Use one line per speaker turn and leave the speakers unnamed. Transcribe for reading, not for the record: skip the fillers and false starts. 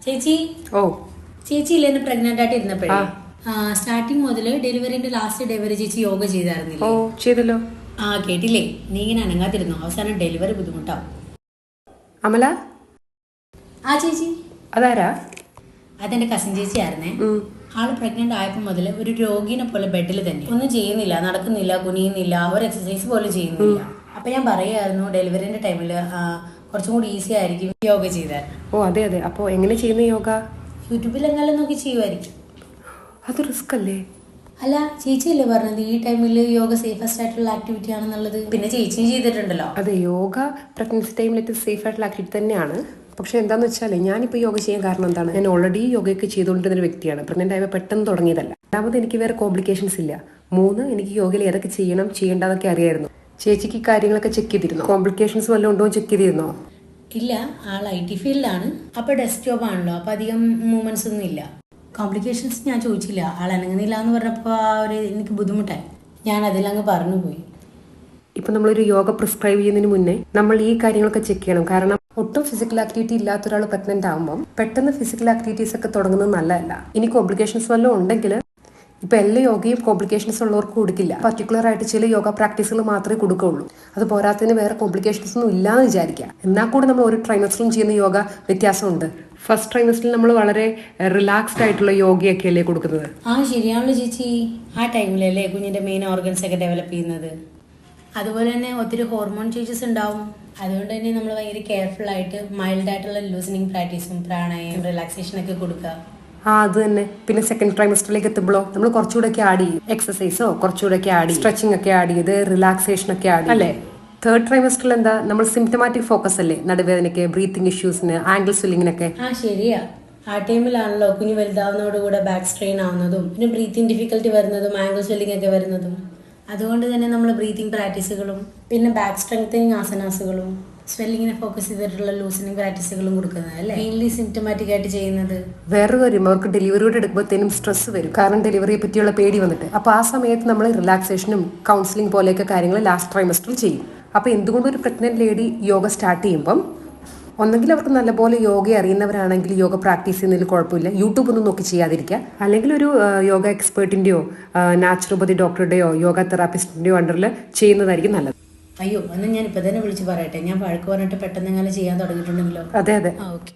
ചേച്ചി
ഓ
ചേച്ചി ഇല്ലെന്ന് പ്രഗ്നന്റ് ആയിട്ട് ഇരുന്നപ്പോഴേ സ്റ്റാർട്ടിങ് മുതൽ ഡെലിവറിന്റെ ലാസ്റ്റ് ഡെലിവറി ചേച്ചി യോഗ ചെയ്തായിരുന്നില്ലേ?
ഓ ചെയ്തല്ലോ.
കേട്ടില്ലേ, നീ ഇങ്ങനെ അനങ്ങാതിരുന്നു, അവസാനം ഡെലിവറി ബുദ്ധിമുട്ടാവും.
അമല
ചേച്ചി
അതാരാ?
അതെന്റെ കസിൻ ചേച്ചി ആയിരുന്നേ. ആള് പ്രഗ്നന്റ് ആയപ്പോൾ മുതൽ ഒരു രോഗിനെ പോലെ ബെഡിൽ തന്നെ, ഒന്നും ചെയ്യുന്നില്ല, നടക്കുന്നില്ല, കുനിയുന്നില്ല, ഒരു എക്സസൈസ് പോലും ചെയ്യുന്നില്ല. അപ്പൊ ഞാൻ പറയായിരുന്നു ഡെലിവറിന്റെ ടൈമില് കുറച്ചും കൂടി ഈസി ആയിരിക്കും യോഗ ചെയ്താൽ.
ഓ അതെ അതെ. അപ്പൊ എങ്ങനെ ചെയ്യുന്ന യോഗ?
യൂട്യൂബിൽ എങ്ങാനും നോക്കി ചെയ്യുമായിരിക്കും.
അത് റിസ്ക് അല്ലേ?
അല്ല, ചേച്ചിയല്ലേ പറഞ്ഞത് ഈ ടൈമിൽ യോഗ സേഫസ്റ്റ് ആയിട്ടുള്ള ആക്ടിവിറ്റി ആണെന്നുള്ളത്? പിന്നെ ചേച്ചിയും ചെയ്തിട്ടുണ്ടല്ലോ.
അതെ, യോഗ പ്രഗ്നൻസി ടൈമിൽ ഏറ്റവും സേഫ് ആയിട്ടുള്ള ആക്ടിവിറ്റി തന്നെയാണ്. പക്ഷെ എന്താന്ന് വെച്ചാൽ ഞാനിപ്പോൾ യോഗ ചെയ്യാൻ കാരണം എന്താണ്, ഞാൻ ഓൾറെഡി യോഗയൊക്കെ ചെയ്തുകൊണ്ടിരുന്ന ഒരു വ്യക്തിയാണ്. പ്രഗ്നന്റ് ആയപ്പോൾ പെട്ടെന്ന് തുടങ്ങിയതല്ല. രണ്ടാമത് എനിക്ക് വേറെ കോംപ്ലിക്കേഷൻസ് ഇല്ല. 3 എനിക്ക് യോഗയിൽ ഏതൊക്കെ ചെയ്യണം ചെയ്യേണ്ടതൊക്കെ അറിയായിരുന്നു. ചേച്ചിക്ക് കാര്യങ്ങളൊക്കെ ചെക്ക് ചെയ്തിരുന്നു? കോംപ്ലിക്കേഷൻസ് വല്ലതും ഉണ്ടോ ചെക്ക് ചെയ്തിരുന്നോ?
ഇല്ല, ആൾ IT ഫീൽഡിലാണ്. അപ്പൊ ഡെസ്ക് ജോബ് ആണല്ലോ, അപ്പൊ അധികം മൂവ്മെന്റ്സ് ഒന്നും ഇല്ല. കോംപ്ലിക്കേഷൻസ് ഞാൻ ചോദിച്ചില്ല. ആൾ അനങ്ങുന്നില്ല എന്ന് പറഞ്ഞപ്പോൾ എനിക്ക് ബുദ്ധിമുട്ടായി. ഞാൻ അതിലങ്ങ് പറഞ്ഞു പോയി.
ഇപ്പൊ നമ്മളൊരു യോഗ പ്രിസ്ക്രൈബ് ചെയ്യുന്നതിന് മുന്നേ നമ്മൾ ഈ കാര്യങ്ങളൊക്കെ ചെക്ക് ചെയ്യണം. കാരണം ഒട്ടും ഫിസിക്കൽ ആക്ടിവിറ്റി ഇല്ലാത്ത ഒരാൾ പ്രഗ്നന്റ് ആകുമ്പോൾ പെട്ടെന്ന് ഫിസിക്കൽ ആക്ടിവിറ്റീസ് ഒക്കെ തുടങ്ങുന്നത് നല്ലതല്ല. ഇനി കോംപ്ലിക്കേഷൻസ് വല്ലതും ഉണ്ടെങ്കിൽ ഇപ്പൊ എല്ലാ യോഗയും കോംപ്ലിക്കേഷൻസ് ഉള്ളവർക്ക് കൊടുക്കില്ല. പർട്ടിക്കുലർ ആയിട്ട് ചില യോഗ പ്രാക്ടീസുകൾ മാത്രമേ കൊടുക്കുകയുള്ളൂ. അത് പോരാത്തതിന് വേറെ കോംപ്ലിക്കേഷൻസ് ഒന്നും ഇല്ലാന്ന് വിചാരിക്കുക. എന്നാൽ കൂടി നമ്മൾ ഒരു ട്രൈമസ്റ്ററിലും ചെയ്യുന്ന യോഗ വ്യത്യാസമുണ്ട്. ഫസ്റ്റ് ട്രൈമസ്റ്ററിൽ നമ്മൾ വളരെ റിലാക്സ്ഡ് ആയിട്ടുള്ള യോഗയൊക്കെ അല്ലേ കൊടുക്കുന്നത്?
ശരിയാണല്ലോ ചേച്ചി. ആ ടൈമിലല്ലേ കുഞ്ഞിന്റെ മെയിൻ ഓർഗൻസ് ഒക്കെ ഡെവലപ്പ് ചെയ്യുന്നത്. അതുപോലെ തന്നെ ഒത്തിരി ഹോർമോൺ ചേഞ്ചസ് ഉണ്ടാവും. അതുകൊണ്ട് തന്നെ നമ്മൾ ഭയങ്കര കെയർഫുൾ ആയിട്ട് മൈൽഡ് ആയിട്ടുള്ള ലൂസനിങ് പ്രാക്ടീസും പ്രാണായാമം റിലാക്സേഷൻ ഒക്കെ കൊടുക്കുക.
അത് തന്നെ. പിന്നെ സെക്കൻഡ് ട്രൈമസ്റ്ററിലേക്ക് എത്തുമ്പോഴോ നമ്മൾ കുറച്ചുകൂടെ ഒക്കെ ആഡ് ചെയ്യും. എക്സസൈസോ കുറച്ചുകൂടെ ഒക്കെ ആഡ് ചെയ്യും, സ്ട്രെച്ചിങ് ഒക്കെ ആഡ് ചെയ്ത് റിലാക്സേഷൻ ഒക്കെ ആഡ് അല്ലേ. തേർഡ് ട്രൈമസ്റ്ററിൽ എന്താ, നമ്മൾ സിംറ്റമാറ്റിക് ഫോക്കസ് അല്ലേ, നടുവേദനയ്ക്ക്, ബ്രീത്തിങ് ഇഷ്യൂസിന്, ആംഗിൾ സ്വില്ലിങ്ങിനൊക്കെ.
ശരിയാ. ആ ടൈമിലാണല്ലോ കുഞ്ഞ് വലുതാവുന്നതോടുകൂടെ ബാക്ക് സ്ട്രെയിൻ ആവുന്നതും പിന്നെ ബ്രീത്തിങ് ഡിഫിക്കൽറ്റി വരുന്നതും ആംഗിൾ സ്വില്ലിംഗ് ഒക്കെ വരുന്നതും. അതുകൊണ്ട് തന്നെ നമ്മൾ ബ്രീത്തിങ് പ്രാക്ടീസുകളും പിന്നെ ബാക്ക് സ്ട്രെങ്തനിങ് ആസനാസുകളും സ്വെല്ലിങ്ങിനെ ഫോക്കസ് ചെയ്തിട്ടുള്ള ലൂസനിങ് പ്രാക്ടീസുകളും കൊടുക്കുന്നത് അല്ലേ മെയിൻലി സിംറ്റമാറ്റിക് ആയിട്ട് ചെയ്യുന്നത്.
വേറൊരു കാര്യം, അവർക്ക് ഡെലിവറിയോട് എടുക്കുമ്പോഴത്തേനും സ്ട്രെസ് വരും. കാരണം ഡെലിവറിയെ പറ്റിയുള്ള പേടി വന്നിട്ട്. അപ്പൊ ആ സമയത്ത് നമ്മൾ റിലാക്സേഷനും കൗൺസിലിംഗ് പോലെയൊക്കെ കാര്യങ്ങൾ ലാസ്റ്റ് ട്രൈമസ്റ്ററിൽ ചെയ്യും. അപ്പൊ എന്തുകൊണ്ട് ഒരു പ്രഗ്നന്റ് ലേഡി യോഗ സ്റ്റാർട്ട് ചെയ്യുമ്പം ഒന്നെങ്കിൽ അവർക്ക് നല്ലപോലെ യോഗ അറിയുന്നവരാണെങ്കിൽ യോഗ പ്രാക്ടീസ് ചെയ്യുന്നതിൽ കുഴപ്പമില്ല, യൂട്യൂബ് ഒന്നും നോക്കി ചെയ്യാതിരിക്കുക. അല്ലെങ്കിൽ ഒരു യോഗ എക്സ്പേർട്ടിന്റെയോ നാച്ചുറോപ്പതി ഡോക്ടറുടെയോ യോഗ തെറാപ്പിസ്റ്റിന്റെയോ അണ്ടറിൽ ചെയ്യുന്നതായിരിക്കും നല്ലത്.
അയ്യോ, അന്ന് ഞാൻ ഇപ്പൊ തന്നെ വിളിച്ച് പറയട്ടെ, ഞാൻ വഴക്ക് പറഞ്ഞിട്ട് പെട്ടെന്ന് ചെയ്യാൻ തുടങ്ങിയിട്ടുണ്ടെങ്കിലോ?
അതെ അതെ.
ഓക്കെ.